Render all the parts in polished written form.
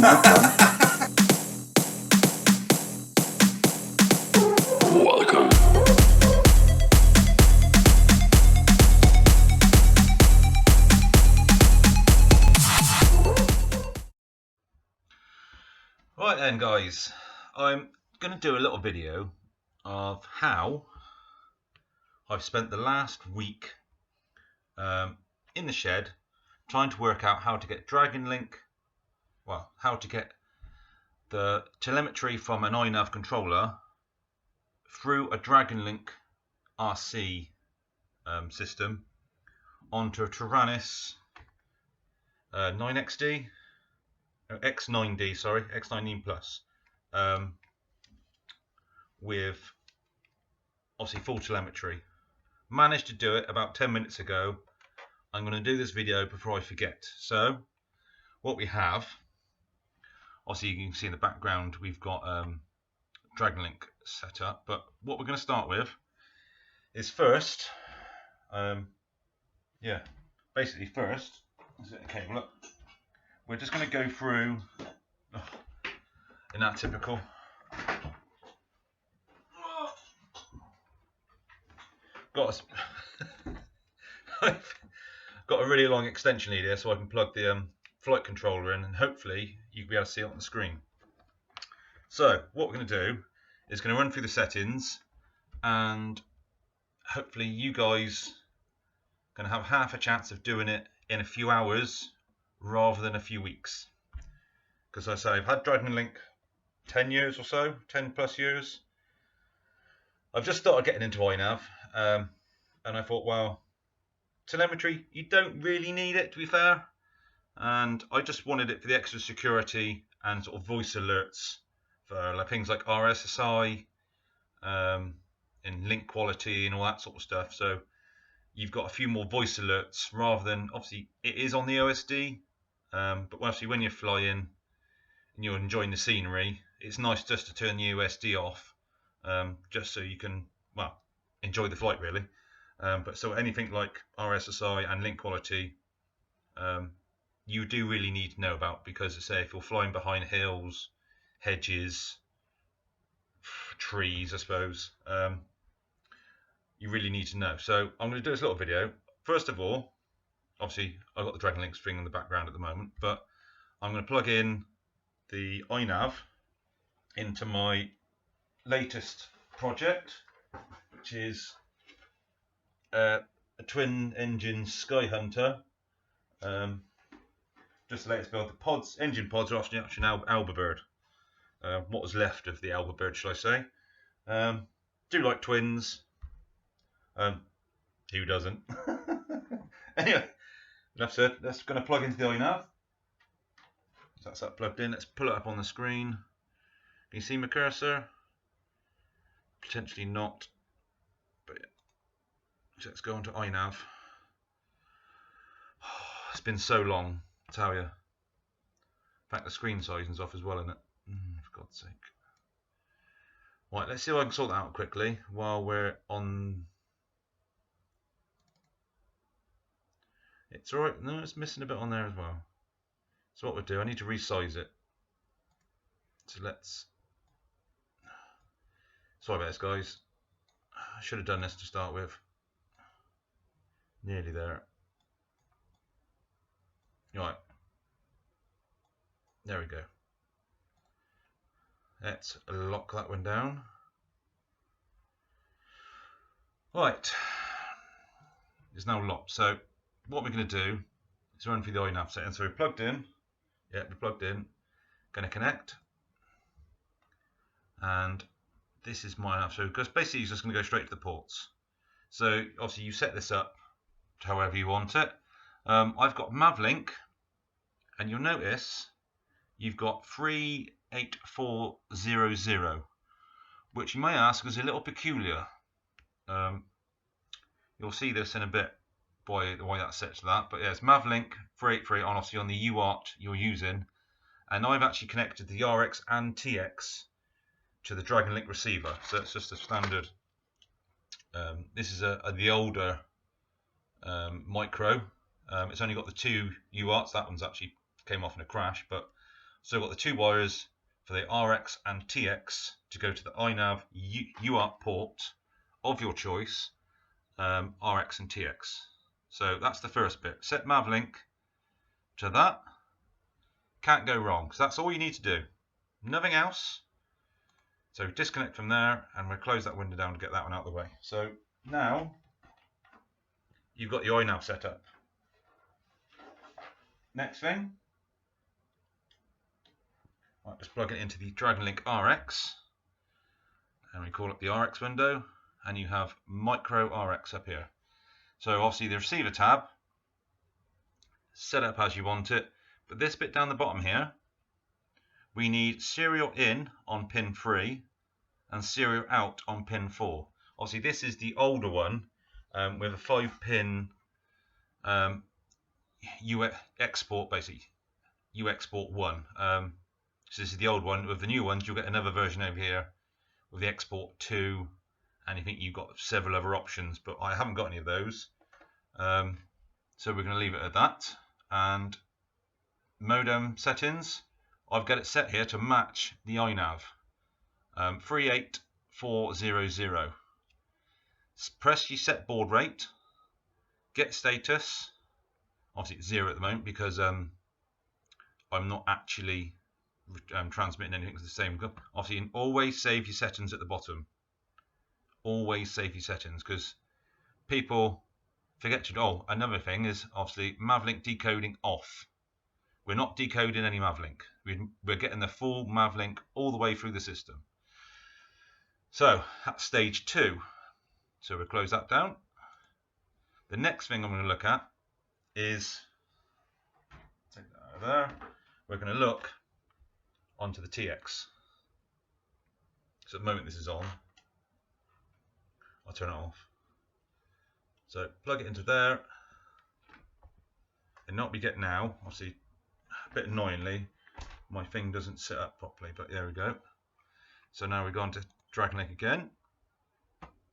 Welcome. Right then, guys, I'm going to do a little video of how I've spent the last week in the shed trying to work out how to get Dragonlink, well, how to get the telemetry from an Inav controller through a Dragonlink RC system onto a Trannis 9XD. X9D, sorry, X9D Plus, with obviously full telemetry. Managed to do it about 10 minutes ago. I'm going to do this video before I forget. So, what we have, obviously you can see in the background we've got Dragonlink set up, but what we're going to start with is first, basically first, is it a cable up? We're just going to go through, in that typical, I've got a really long extension lead here so I can plug the flight controller in, and hopefully you'll be able to see it on the screen. So what we're going to do is going to run through the settings, and hopefully you guys are going to have half a chance of doing it in a few hours rather than a few weeks, because I say I've had Dragonlink 10 years or so, 10 plus years. I've just started getting into Inav, and I thought, well, telemetry, you don't really need it, to be fair, and I just wanted it for the extra security and sort of voice alerts for like things like RSSI, and link quality and all that sort of stuff. So you've got a few more voice alerts rather than, obviously it is on the OSD, but obviously when you're flying and you're enjoying the scenery, it's nice just to turn the OSD off, just so you can, well, enjoy the flight really. But so anything like RSSI and link quality, you do really need to know about, because say if you're flying behind hills, hedges, trees, I suppose, you really need to know. So I'm going to do this little video. First of all, obviously I've got the Dragonlink string in the background at the moment, but I'm going to plug in the Inav into my latest project, which is a twin engine Sky Hunter. Just the latest build. The pods, engine pods, are actually now Albabird. What was left of the Albabird, shall I say? Do like twins. Who doesn't? Anyway, enough said. Let's going to plug into the Inav. So that's that plugged in. Let's pull it up on the screen. Can you see my cursor? Potentially not. But yeah. So let's go on to Inav. It's been so long, I tell you. In fact, the screen sizing's off as well, isn't it? For God's sake. Right, let's see if I can sort that out quickly while we're on. It's alright. No, it's missing a bit on there as well. So what we'll do, I need to resize it. So let's. Sorry about this, guys. I should have done this to start with. Nearly there. Right. There we go. Let's lock that one down. Right. It's now locked. So what we're going to do is run through the Inav settings. So we're plugged in. Yeah, we're plugged in. Going to connect. And this is my Inav. So because basically it's just going to go straight to the ports. So obviously you set this up however you want it. I've got MAVLINK, and you'll notice you've got 38400, which you may ask is a little peculiar. You'll see this in a bit by the way that's set to that, but yeah, it's MAVLINK 383 on, obviously on the UART you're using, and I've actually connected the RX and TX to the Dragonlink receiver, so it's just a standard. This is the older micro. It's only got the two UARTs. That one's actually came off in a crash, but So we've got the two wires for the RX and TX to go to the Inav UART port of your choice, RX and TX. So that's the first bit. Set MAVLINK to that. Can't go wrong. So that's all you need to do. Nothing else. So disconnect from there, and we'll close that window down to get that one out of the way. So now you've got your Inav set up. Next thing, right, just plug it into the Dragonlink RX, and we call up the RX window, and you have micro RX up here. So obviously the receiver tab, set up as you want it, but this bit down the bottom here, we need serial in on pin 3 and serial out on pin 4. Obviously this is the older one with a 5-pin export, basically U export 1. So this is the old one. With the new ones you'll get another version over here with the export 2, and you think you've got several other options, but I haven't got any of those. So we're going to leave it at that. And modem settings, I've got it set here to match the Inav 38400. Press your set baud rate, get status. Obviously it's 0 at the moment because I'm not actually transmitting anything to the same. Obviously, you always save your settings at the bottom. Always save your settings, because people forget to. Oh, another thing is obviously MAVLINK decoding off. We're not decoding any MAVLINK. We're getting the full MAVLINK all the way through the system. So that's stage 2. So we'll close that down. The next thing I'm going to look at is, take that out of there. We're going to look onto the TX. So at the moment this is on. I'll turn it off. So plug it into there, and not we get now, obviously a bit annoyingly, my thing doesn't sit up properly, but there we go. So now we've gone to Dragonlink again.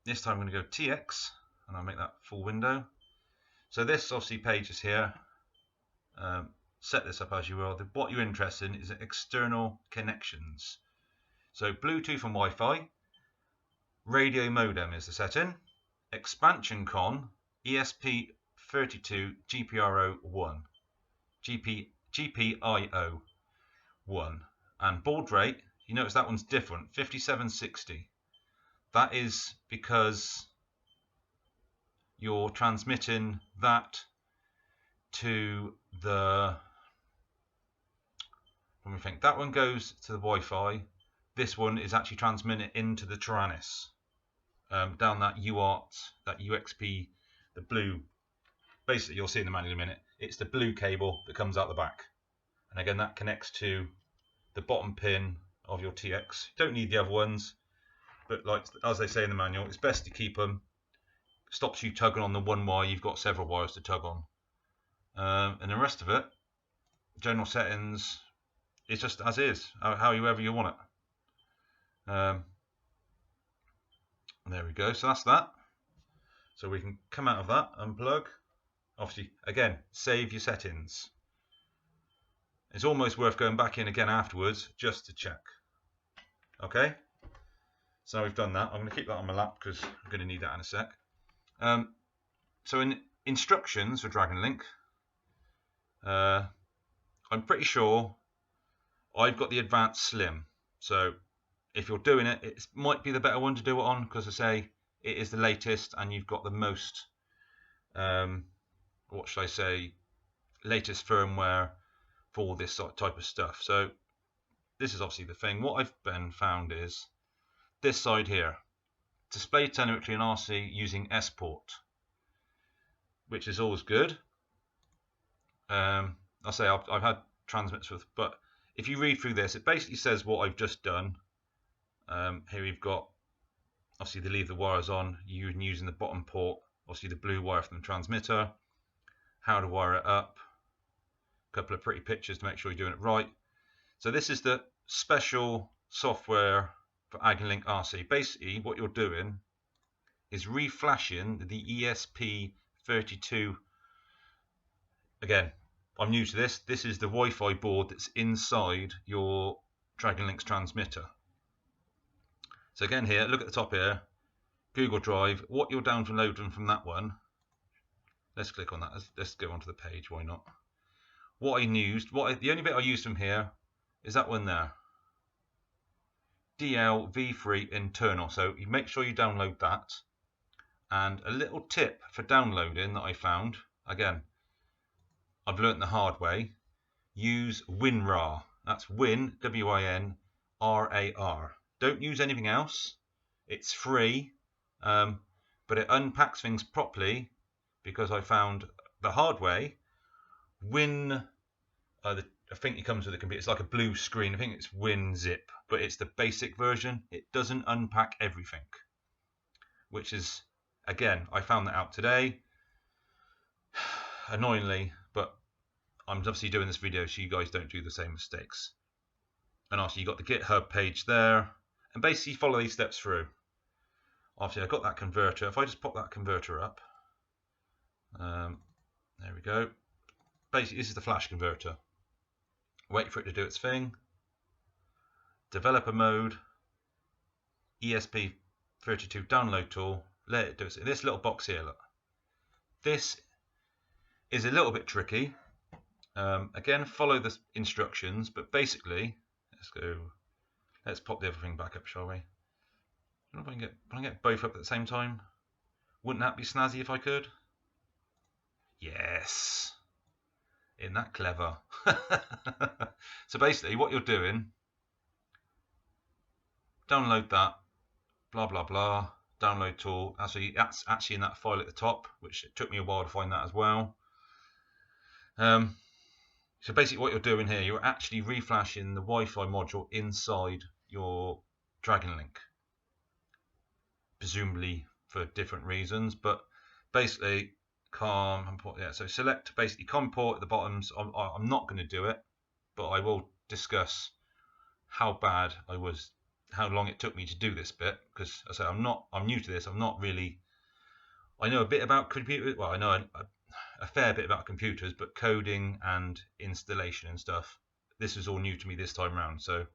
This time I'm going to go TX, and I'll make that full window. So this obviously page is here. Set this up as you will. What you're interested in is external connections. So Bluetooth and Wi-Fi. Radio modem is the setting. Expansion con ESP32 GPIO1. GPIO1. And baud rate, you notice that one's different, 5760. That is because you're transmitting that to the, let me think, that one goes to the Wi-Fi. This one is actually transmitted into the Trannis, down that UART, that UXP, the blue, basically you'll see in the manual in a minute, it's the blue cable that comes out the back. And again, that connects to the bottom pin of your TX. You don't need the other ones, but like as they say in the manual, it's best to keep them. Stops you tugging on the one wire, you've got several wires to tug on. And the rest of it, general settings, it's just as is, however you want it. There we go, so that's that. So we can come out of that, unplug. Obviously, again, save your settings. It's almost worth going back in again afterwards just to check. Okay, so we've done that. I'm going to keep that on my lap because I'm going to need that in a sec. So in instructions for Dragonlink, I'm pretty sure I've got the advanced slim. So if you're doing it, it might be the better one to do it on, because I say it is the latest and you've got the most, what should I say, latest firmware for this type of stuff. So this is obviously the thing. What I've been found is this side here, display telemetry and RC using S port, which is always good. I'll say I've had transmits with, but if you read through this, it basically says what I've just done. Here we've got obviously to leave the wires on, you're using the bottom port, obviously the blue wire from the transmitter, how to wire it up, a couple of pretty pictures to make sure you're doing it right. So this is the special software for AgriLink RC. Basically what you're doing is reflashing the ESP32, again I'm new to this. This is the Wi-Fi board that's inside your Dragonlink's transmitter. So again here, look at the top here, Google Drive. What you're downloading from that one, let's click on that. Let's go onto the page, why not? What I used, the only bit I used from here is that one there. DLv3 internal. So you make sure you download that. And a little tip for downloading that I found, again, I've learnt the hard way. Use WinRAR. That's Win, W-I-N-R-A-R. Don't use anything else. It's free, but it unpacks things properly, because I found the hard way. I think it comes with a computer. It's like a blue screen. I think it's WinZip, but it's the basic version. It doesn't unpack everything, which is, again, I found that out today. Annoyingly, but I'm obviously doing this video so you guys don't do the same mistakes. And also, you got the GitHub page there, and basically follow these steps through. Obviously, I've got that converter. If I just pop that converter up, there we go. Basically, this is the flash converter. Wait for it to do its thing. Developer mode, ESP32 download tool. Let it do it. This little box here, look. This is a little bit tricky. Again, follow the instructions, but basically, let's pop the other thing back up, shall we? I don't know if I can get both up at the same time. Wouldn't that be snazzy if I could? Yes. Isn't that clever? So basically, what you're doing, download that, blah, blah, blah, download tool. That's actually in that file at the top, which it took me a while to find that as well. So basically what you're doing here, you're actually reflashing the Wi-Fi module inside your Dragonlink, presumably for different reasons, but basically COM import. Yeah, so select basically COM port at the bottoms. I'm not going to do it, but I will discuss how bad I was, how long it took me to do this bit, because I say I'm new to this. I'm not really. I know a bit about computers. Well, I know a fair bit about computers, but coding and installation and stuff, this is all new to me this time around. So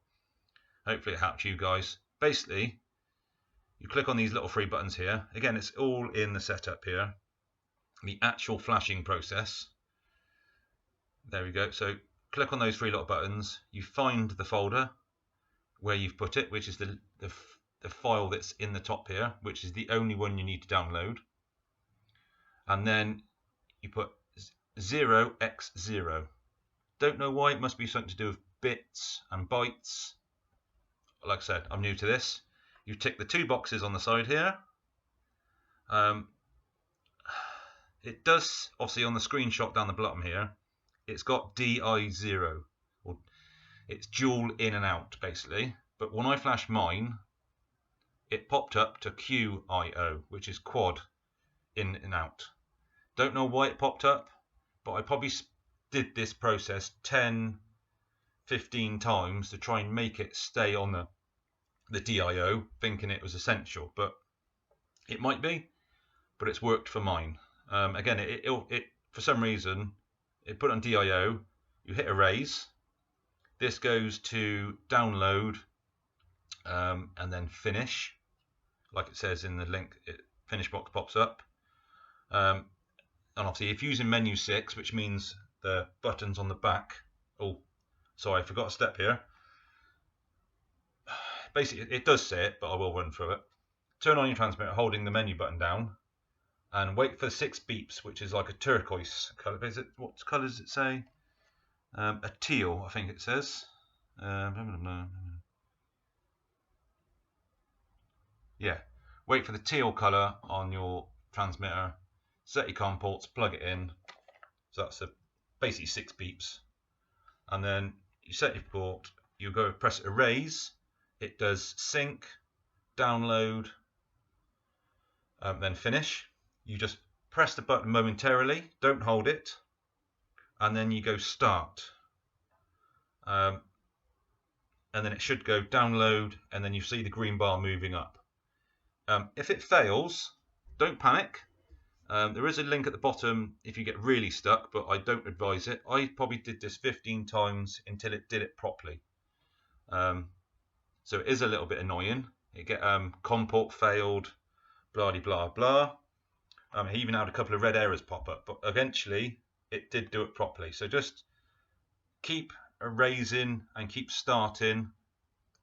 hopefully it helps you guys. Basically, you click on these little three buttons here. Again, it's all in the setup here. The actual flashing process. There we go. So click on those three little buttons. You find the folder where you've put it, which is the file that's in the top here, which is the only one you need to download. And then you put 0x0. Don't know why. It must be something to do with bits and bytes. Like I said, I'm new to this. You tick the two boxes on the side here. It does, obviously on the screenshot down the bottom here, it's got DI0, or it's dual in and out basically. But when I flashed mine, it popped up to QIO, which is quad in and out. Don't know why it popped up, but I probably did this process 10-15 times to try and make it stay on the DIO, thinking it was essential, but it might be, but it's worked for mine. Again, it for some reason it put on DIO. You hit erase. This goes to download, and then finish, like it says in the link. Finish box pops up. And obviously, if using menu 6, which means the buttons on the back. Oh, sorry, I forgot a step here. Basically, it does say it, but I will run through it. Turn on your transmitter, holding the menu button down, and wait for 6 beeps, which is like a turquoise color. Is it? What color does it say? A teal, I think it says. Yeah. Wait for the teal color on your transmitter. Set your COM ports, plug it in. So that's basically 6 beeps. And then you set your port, you go press erase. It does sync, download, then finish. You just press the button momentarily, don't hold it, and then you go start. And then it should go download, and then you see the green bar moving up. If it fails, don't panic. There is a link at the bottom if you get really stuck, but I don't advise it. I probably did this 15 times until it did it properly. So it is a little bit annoying. You get COM port failed, blah blah blah. He even had a couple of red errors pop up, but eventually it did do it properly. So just keep erasing and keep starting,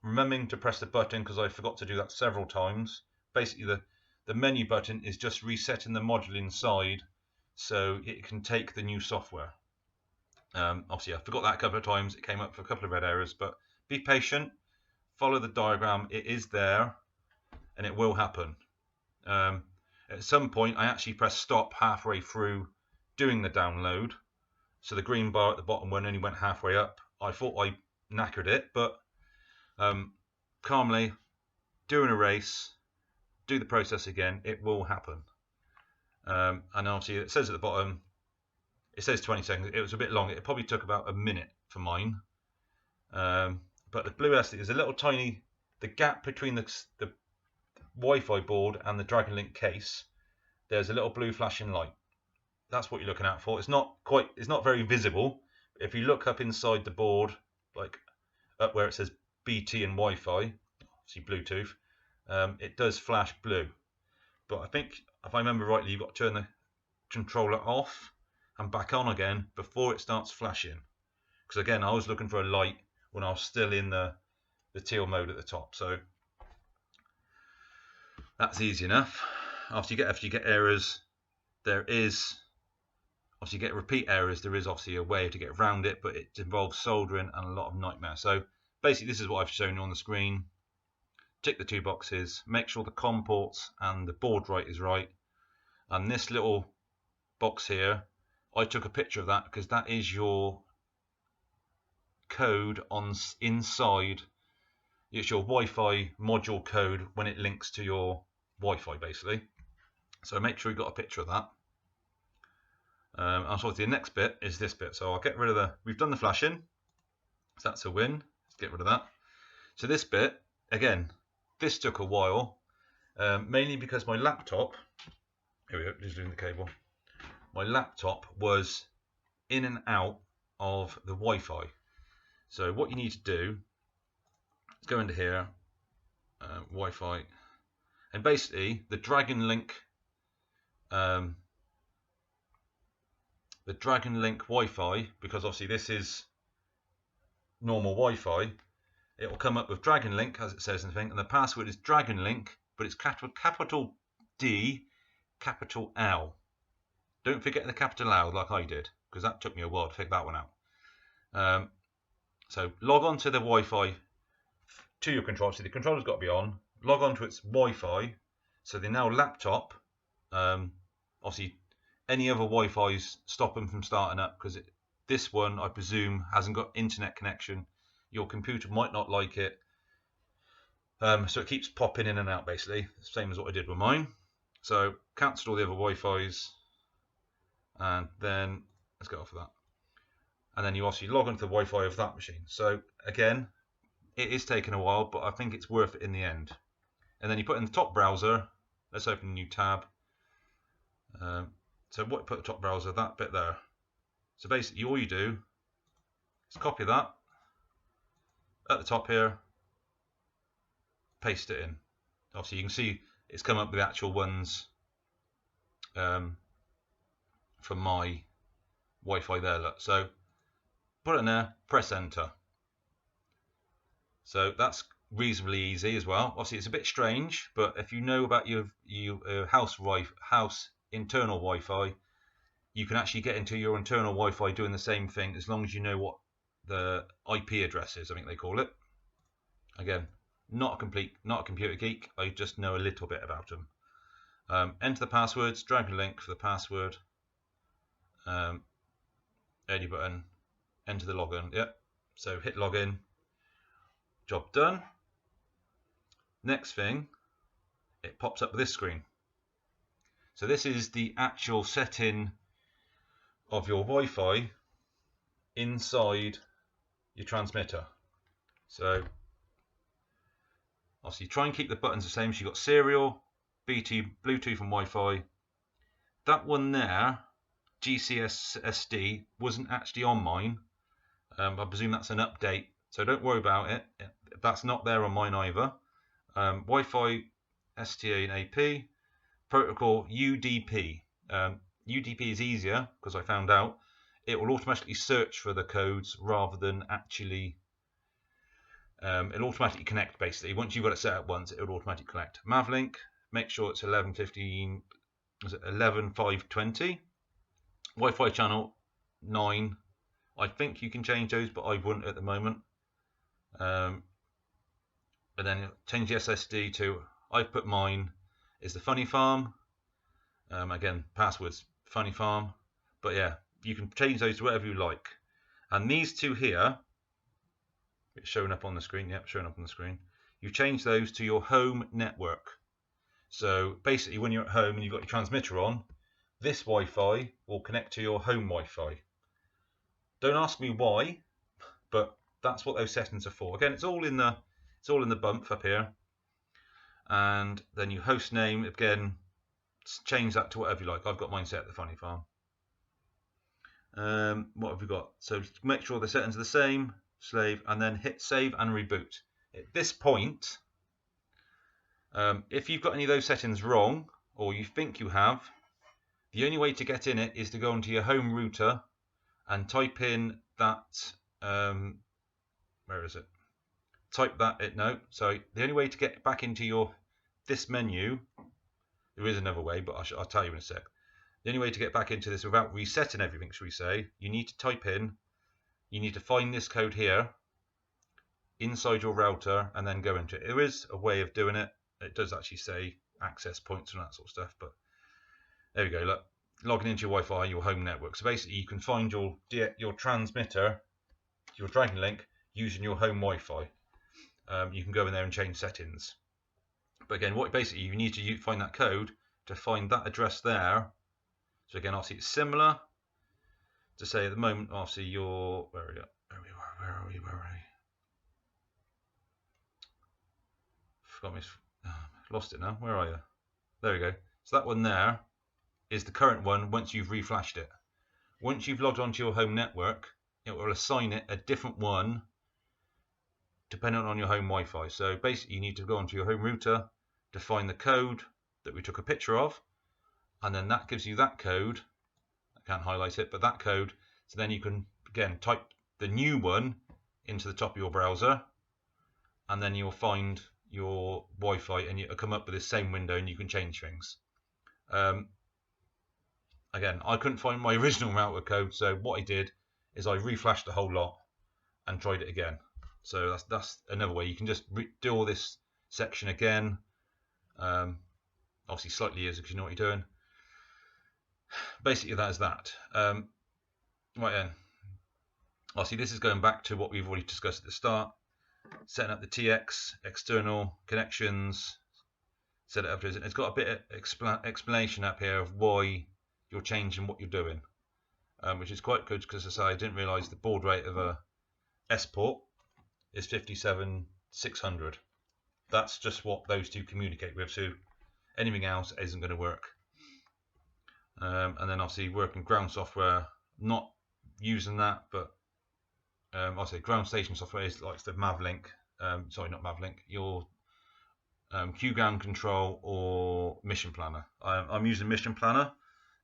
remembering to press the button, because I forgot to do that several times. Basically the menu button is just resetting the module inside so it can take the new software. Obviously I forgot that a couple of times. It came up for a couple of red errors, but be patient, follow the diagram. It is there and it will happen. At some point I actually pressed stop halfway through doing the download, so the green bar at the bottom one only went halfway up. I thought I knackered it, but calmly do an erase, do the process again, it will happen. And obviously it says at the bottom, it says 20 seconds. It was a bit long. It probably took about a minute for mine. But the blue SD is a little tiny, the gap between the Wi-Fi board and the Dragonlink case, there's a little blue flashing light. That's what you're looking out for. It's not very visible. If you look up inside the board, like up where it says BT and Wi-Fi, see Bluetooth, it does flash blue. But I think if I remember rightly, you've got to turn the controller off and back on again before it starts flashing. Because again, I was looking for a light when I was still in the teal mode at the top. So that's easy enough. After you get errors, there is obviously you get repeat errors. There is obviously a way to get around it, but it involves soldering and a lot of nightmare. So basically, this is what I've shown you on the screen. Tick the two boxes, make sure the COM ports and the board write is right, and this little box here, I took a picture of that because that is your code on inside. It's your Wi-Fi module code when it links to your Wi-Fi, basically. So make sure you got a picture of that. And so the next bit is this bit. So I'll get rid of we've done the flashing, so that's a win. Let's get rid of that. So this bit, again, this took a while, mainly because my laptop, here we go, just doing the cable. My laptop was in and out of the Wi-Fi. So what you need to do is go into here, Wi-Fi, and basically the Dragonlink Wi-Fi, because obviously this is normal Wi-Fi, it will come up with Dragonlink as it says in the thing, and the password is Dragonlink, but it's capital D, capital L. Don't forget the capital L like I did, because that took me a while to figure that one out. So log on to the Wi-Fi to your controller. So the controller's got to be on. Log on to its Wi-Fi. So the now laptop, obviously any other Wi-Fi's stop them from starting up, because this one I presume hasn't got internet connection. Your computer might not like it, so it keeps popping in and out basically, same as what I did with mine. So cancel all the other Wi-Fi's, and then let's get off of that. And then you obviously log onto the Wi-Fi of that machine. So again, it is taking a while, but I think it's worth it in the end. And then you put in the top browser. Let's open a new tab. So what put the top browser, that bit there. So basically all you do is copy that at the top here, paste it in. Obviously you can see it's come up with the actual ones from my Wi-Fi there. Look. So put it in there, press enter. So that's reasonably easy as well. Obviously it's a bit strange, but if you know about your house internal Wi-Fi, you can actually get into your internal Wi-Fi doing the same thing, as long as you know what the IP address is, I think they call it. Again, not a computer geek, I just know a little bit about them. Enter the passwords, Dragonlink for the password, edit button, enter the login. Yep, so hit login, job done. Next thing, it pops up with this screen. So this is the actual setting of your Wi-Fi inside your transmitter. So obviously try and keep the buttons the same. So you've got serial, BT, Bluetooth and Wi-Fi. that one there, GCSSD, wasn't actually on mine. I presume that's an update, so don't worry about it. That's not there on mine either. Wi-Fi, STA and AP, protocol UDP. UDP is easier because I found out it will automatically search for the codes rather than actually. It'll automatically connect basically. Once you've got it set up once, it will automatically connect. MAVLINK, make sure it's 11.15. Is it 11.520? Wi-Fi channel 9. I think you can change those, but I wouldn't at the moment. And then change the SSD to, I've put mine is the Funny Farm. Again, password's Funny Farm. But yeah, you can change those to whatever you like. And these two here, it's showing up on the screen. Yep, showing up on the screen. You change those to your home network. So basically, when you're at home and you've got your transmitter on, this Wi-Fi will connect to your home Wi-Fi. Don't ask me why, but that's what those settings are for. Again, it's all in the bump up here. And then your host name, again, change that to whatever you like. I've got mine set at the Funny Farm. What have we got? So make sure the settings are the same, slave, and then hit save and reboot. At this point, if you've got any of those settings wrong, or you think you have, the only way to get in it is to go onto your home router and type in that, where is it? Type that in, no, so the only way to get back into this menu, there is another way, but I'll tell you in a sec. The only way to get back into this without resetting everything, shall we say, you need to type in, you need to find this code here, inside your router, and then go into it. There is a way of doing it. It does actually say access points and that sort of stuff, but there we go, look. Logging into your Wi-Fi, your home network. So basically, you can find your transmitter, your Dragonlink, using your home Wi-Fi. You can go in there and change settings. But again, what basically you need to find that code to find that address there. So again, obviously it's similar to say at the moment, obviously your where are we? Forgot me. Lost it now. Where are you? There we go. So that one there is the current one once you've reflashed it. Once you've logged onto your home network, it will assign it a different one depending on your home Wi-Fi. So basically you need to go onto your home router to find the code that we took a picture of, and then that gives you that code. I can't highlight it, but that code, so then you can again type the new one into the top of your browser, and then you'll find your Wi-Fi and it'll come up with the same window and you can change things. Again, I couldn't find my original router code, so what I did is I reflashed the whole lot and tried it again. So that's another way. You can just do all this section again. Obviously slightly easier because you know what you're doing. Basically that is that. Right then. Obviously this is going back to what we've already discussed at the start. Setting up the TX, external connections, set it up. It's got a bit of explanation up here of why you're changing what you're doing, which is quite good because as I say, I didn't realise the baud rate of a S port is 57,600. That's just what those two communicate with, so anything else isn't going to work. And then obviously working ground software, not using that, but I'll say ground station software is like the MAVLINK, sorry, not MAVLINK, your QGAM control or mission planner. I'm using mission planner.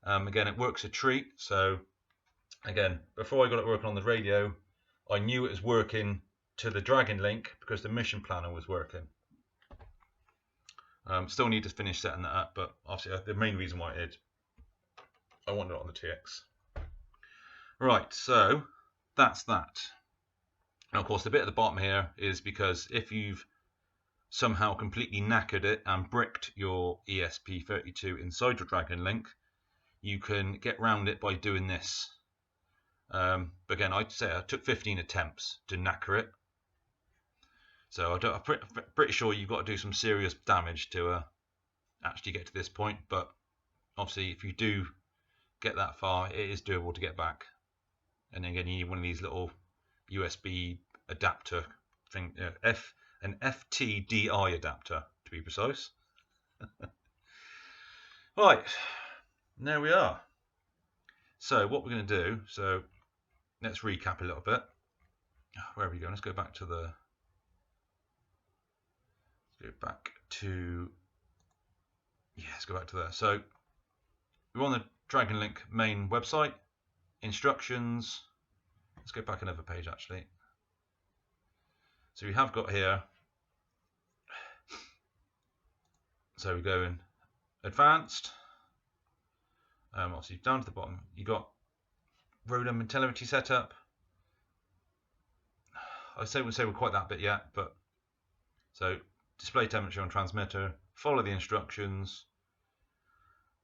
Again, it works a treat. So again, before I got it working on the radio, I knew it was working to the Dragonlink because the mission planner was working. Still need to finish setting that up, but obviously the main reason why I wanted it on the TX. Right, so that's that. And of course, the bit at the bottom here is because if you've somehow completely knackered it and bricked your ESP32 inside your Dragonlink, you can get around it by doing this. But again, I'd say I took 15 attempts to knacker it. So I'm pretty sure you've got to do some serious damage to actually get to this point. But obviously, if you do get that far, it is doable to get back. And again, you need one of these little USB adapter thing, an FTDI adapter to be precise. Right. And there we are. So what we're going to do, so let's recap a little bit. Where are we going? Let's go back to the, let's go back to there. So we're on the Dragonlink main website, instructions. Let's go back another page actually. So we have got here, so we go in advanced, obviously down to the bottom, you got ROADM and telemetry setup. I say we're quite that bit yet, but so display temperature on transmitter, follow the instructions,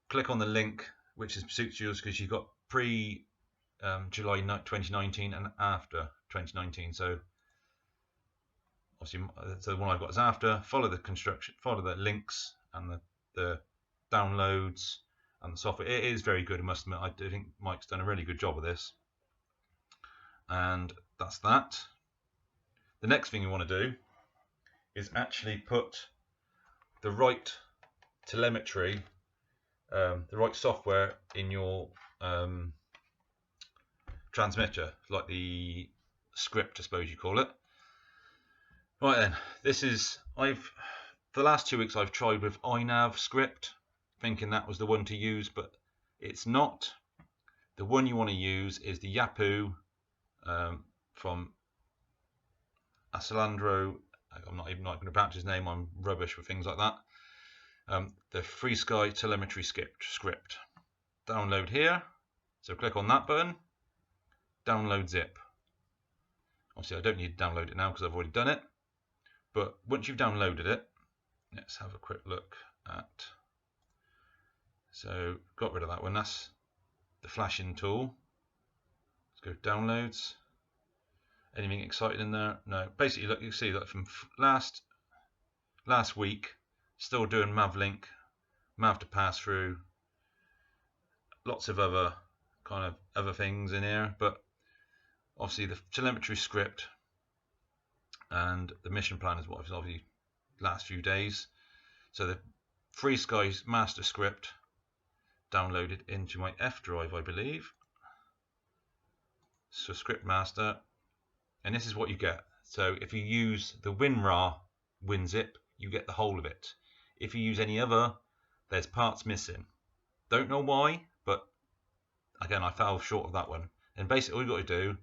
click on the link which suits yours because you've got pre July 2019 and after 2019. So obviously, so the one I've got is after. Follow the construction, follow the links and the downloads and the software. It is very good, I must admit. I do think Mike's done a really good job of this. And that's that. The next thing you want to do is actually put the right telemetry, the right software in your transmitter, like the script, I suppose you call it. Right then, this is, the last 2 weeks I've tried with Inav script, thinking that was the one to use, but it's not. The one you want to use is the Yapu from Asalandro. I'm not even going to pronounce his name, I'm rubbish with things like that. The Free Sky telemetry script. Download here, so click on that button, download zip. Obviously I don't need to download it now because I've already done it, but once you've downloaded it, let's have a quick look at, so got rid of that one, that's the flashing tool. Let's go downloads. Anything exciting in there? No. Basically, look, you see that from last week, still doing MAVLINK, mav to Passthro, lots of other kind of other things in here, but obviously the telemetry script and the mission plan is what I've obviously last few days. So the Free Skies master script downloaded into my F drive, I believe. So script master. And this is what you get. So if you use the WinRAR WinZip, you get the whole of it. If you use any other, there's parts missing. Don't know why, but again, I fell short of that one. And basically all you've got to do,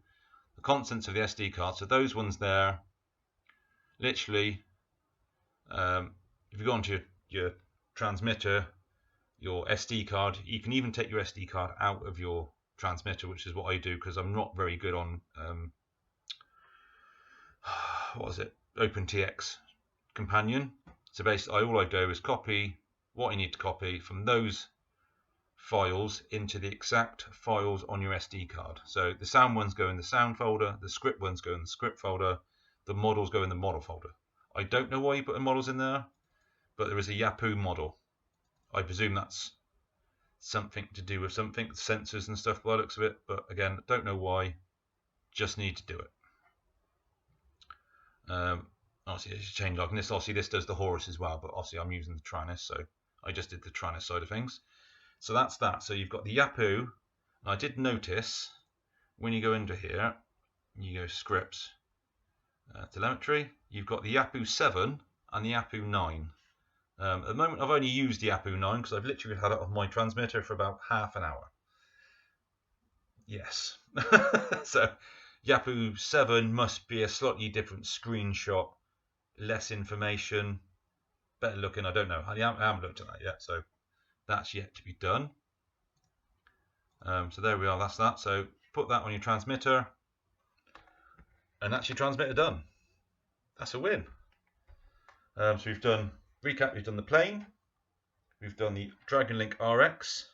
the contents of the SD card, so those ones there, literally, if you go onto your transmitter, your SD card, you can even take your SD card out of your transmitter, which is what I do because I'm not very good on what is it, OpenTX companion. So basically all I do is copy what I need to copy from those files into the exact files on your SD card. So the sound ones go in the sound folder, the script ones go in the script folder, the models go in the model folder. I don't know why you put the models in there, but there is a Yapu model. I presume that's something to do with something, sensors and stuff by the looks of it, but again, don't know why, just need to do it. Obviously it's a change log, and this obviously this does the Horus as well, but obviously I'm using the Trannis, so I just did the Trannis side of things. So that's that. So you've got the Yapu, and I did notice when you go into here, you go scripts, telemetry, you've got the Yapu 7 and the Yapu 9. At the moment I've only used the Yapu 9 because I've literally had it on my transmitter for about half an hour. Yes. So Yapu 7 must be a slightly different screenshot, less information, better looking, I don't know. I haven't looked at that yet, so that's yet to be done. So there we are, that's that. So put that on your transmitter, and that's your transmitter done. That's a win. So we've done, recap, we've done the plane, we've done the Dragonlink RX,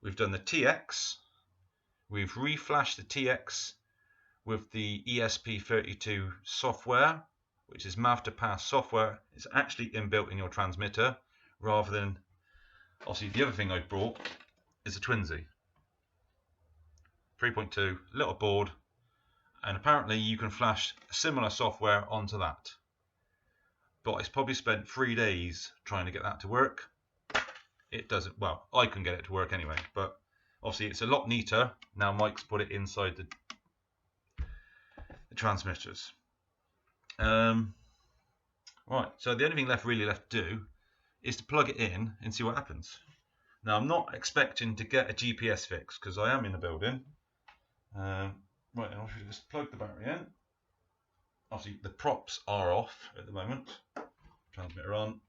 we've done the TX, we've reflashed the TX with the ESP32 software, which is mav2pt software. It's actually inbuilt in your transmitter rather than, obviously the other thing I brought is a Twinsy 3.2 little board, and apparently you can flash similar software onto that, but it's probably spent 3 days trying to get that to work. it doesn't. Well, I can get it to work anyway, but obviously it's a lot neater now. Mike's put it inside the transmitters. Right, so the only thing really left to do is to plug it in and see what happens. Now, I'm not expecting to get a GPS fix because I am in the building. Right, I'll just plug the battery in. Obviously, the props are off at the moment. Transmitter on.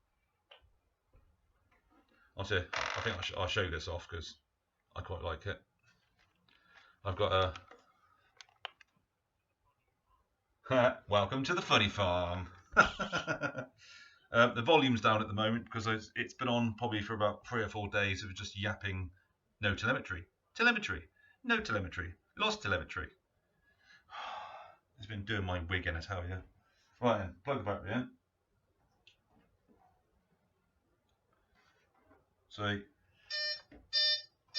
Obviously, I think I'll show this off because I quite like it. I've got a welcome to the funny farm. The volume's down at the moment because it's been on probably for about 3 or 4 days of just yapping. No telemetry, no telemetry, lost telemetry. It's been doing my wig in, I tell you. Right then, plug the battery in. So,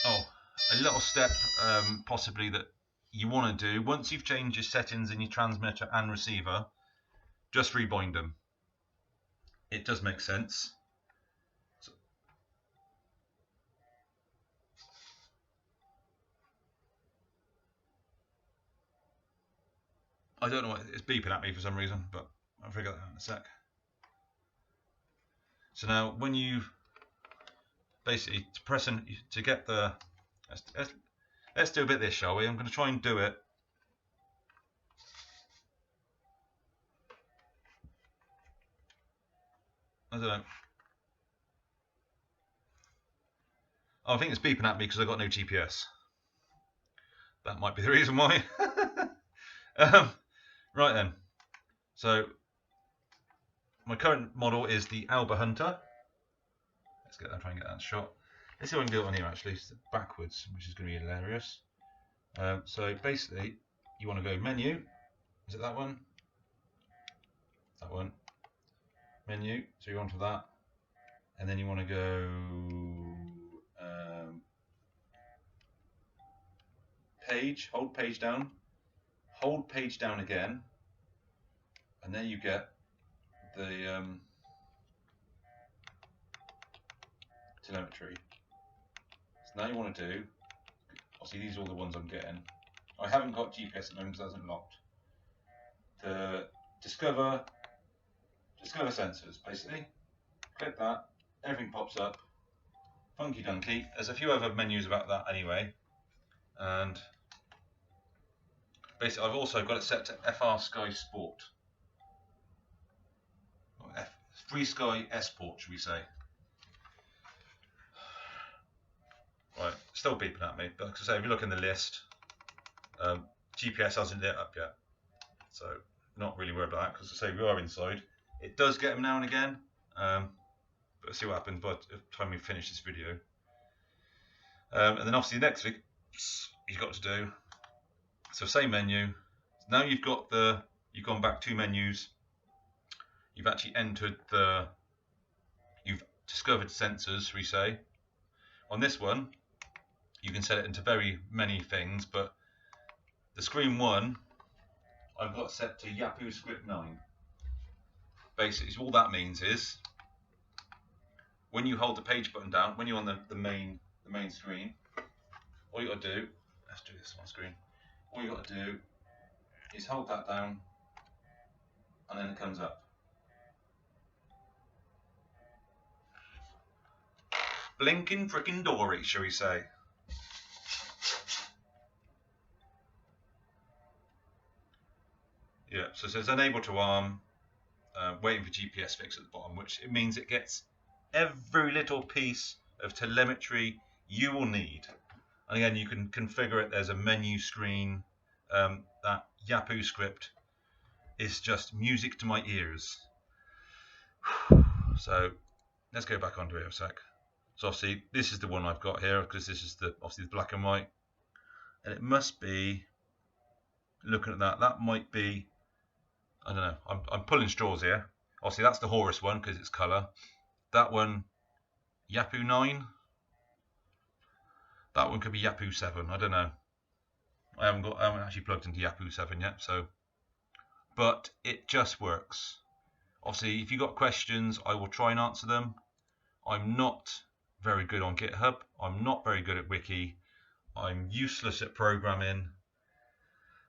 a little step possibly that you want to do once you've changed your settings in your transmitter and receiver, just rebind them. It does make sense. So, I don't know what it's beeping at me for some reason, but I'll figure that out in a sec. So now, when you basically to get the let's do a bit of this, shall we? I'm going to try and do it. I don't know. Oh, I think it's beeping at me because I've got no GPS. That might be the reason why. Right then. So my current model is the Alba Hunter. Let's try and get that shot. Let's see if I can do it on here actually, backwards, which is going to be hilarious. So basically, you want to go menu. Is it that one? That one. Menu. So you're onto that, and then you want to go page. Hold page down. Hold page down again, and then you get the telemetry. So now you want to do, obviously these are all the ones I'm getting. I haven't got GPS at the moment because that isn't locked. To discover sensors, basically. Click that, everything pops up. Funky dunky. There's a few other menus about that anyway. And basically I've also got it set to FR Sky Sport. Or Free Sky S-Port, should we say. Right, still beeping at me, but like I say, if you look in the list, GPS hasn't lit up yet, so not really worried about that because I say we are inside. It does get them now and again, but we'll see what happens by the time we finish this video. And then obviously the next thing you've got to do, so same menu. Now you've gone back 2 menus. You've actually entered you've discovered sensors, we say. On this one, you can set it into very many things, but the screen 1, I've got set to Yahoo Script 9. Basically, all that means is when you hold the page button down, when you're on the main screen, all you got to do, let's do this on screen. All you got to do is hold that down, and then it comes up. Blinking frickin' dory, shall we say? Yeah, so it says unable to arm, waiting for GPS fix at the bottom, which it means it gets every little piece of telemetry you will need. And again, you can configure it. There's a menu screen. That Yahoo script is just music to my ears. So let's go back onto it a sec. So obviously this is the one I've got here because this is obviously the black and white, and it must be, looking at that, that might be, I don't know, I'm pulling straws here. Obviously that's the Horus one because it's colour. That one, Yahoo 9. That one could be Yahoo 7. I don't know. I haven't actually plugged into Yahoo 7 yet, so, but it just works. Obviously, if you've got questions, I will try and answer them. I'm not very good on GitHub. I'm not very good at wiki. I'm useless at programming.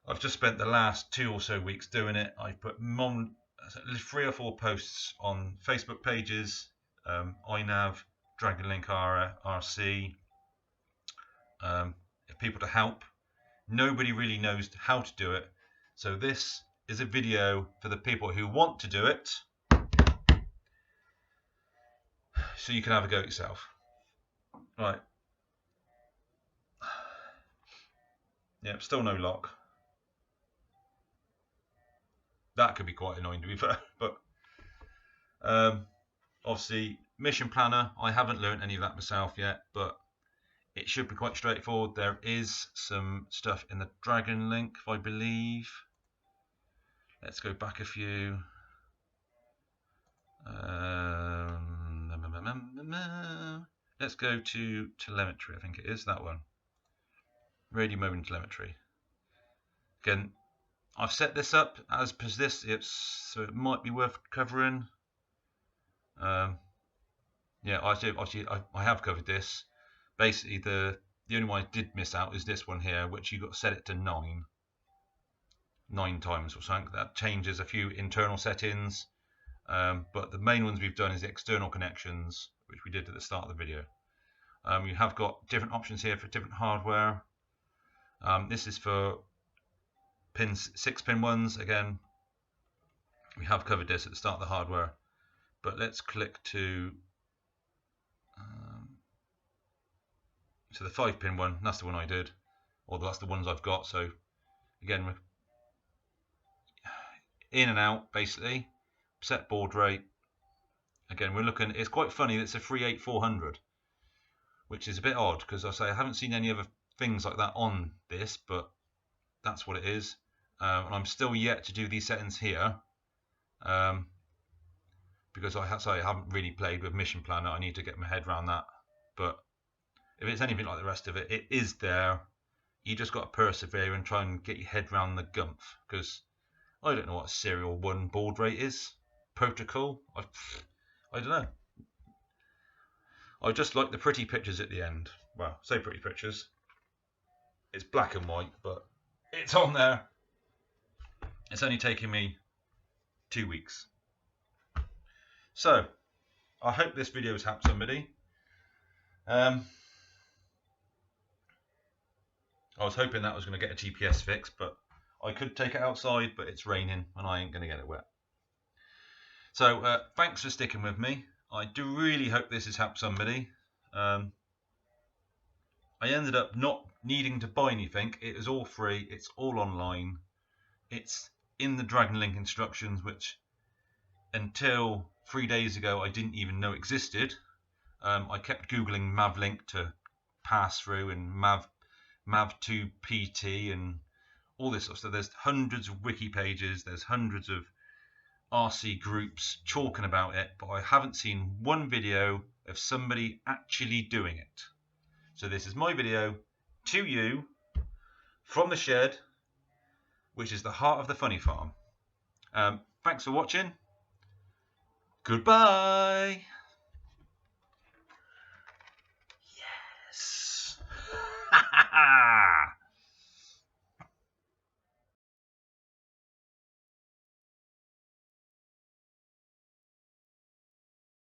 I've just spent the last 2 or so weeks doing it. I put 3 or 4 posts on Facebook pages, Inav, Dragonlink RC, people to help. Nobody really knows how to do it. So this is a video for the people who want to do it, so you can have a go yourself. Right. Yep, still no lock. That could be quite annoying, to be fair. But obviously, mission planner, I haven't learned any of that myself yet, but it should be quite straightforward. There is some stuff in the Dragonlink, I believe. Let's go back a few. Let's go to telemetry, I think it is, that one. Radio mode and telemetry. Again, I've set this up as per this, so it might be worth covering. Yeah, I have covered this. Basically, the only one I did miss out is this one here, which you've got to set it to 9 times or something. That changes a few internal settings, but the main ones we've done is the external connections, which we did at the start of the video. You have got different options here for different hardware. This is for pins, 6-pin ones. Again, we have covered this at the start of the hardware, but let's click to the 5-pin one. That's the one I did, or that's the ones I've got. So again, we're in and out basically. Set baud rate. Again, we're looking. It's quite funny that it's a 38400, which is a bit odd because I haven't seen any other things like that on this, but that's what it is. And I'm still yet to do these settings here, because I haven't really played with Mission Planner. I need to get my head around that. But if it's anything like the rest of it, it is there. You just got to persevere and try and get your head around the gumph, because I don't know what a serial 1 baud rate is. Protocol? I don't know. I just like the pretty pictures at the end. Well, say pretty pictures. It's black and white, but it's on there. It's only taken me 2 weeks. So, I hope this video has helped somebody. I was hoping that was going to get a GPS fix, but I could take it outside, but it's raining and I ain't going to get it wet. So, thanks for sticking with me. I do really hope this has helped somebody. I ended up not needing to buy anything. It is all free. It's all online. It's in the Dragonlink instructions, which until 3 days ago I didn't even know existed. I kept googling MAVLINK to Passthro and mav2pt and all this sort of stuff. There's hundreds of wiki pages. There's hundreds of RC groups talking about it, but I haven't seen one video of somebody actually doing it. So this is my video to you from the shed, which is the heart of the funny farm. Thanks for watching. Goodbye.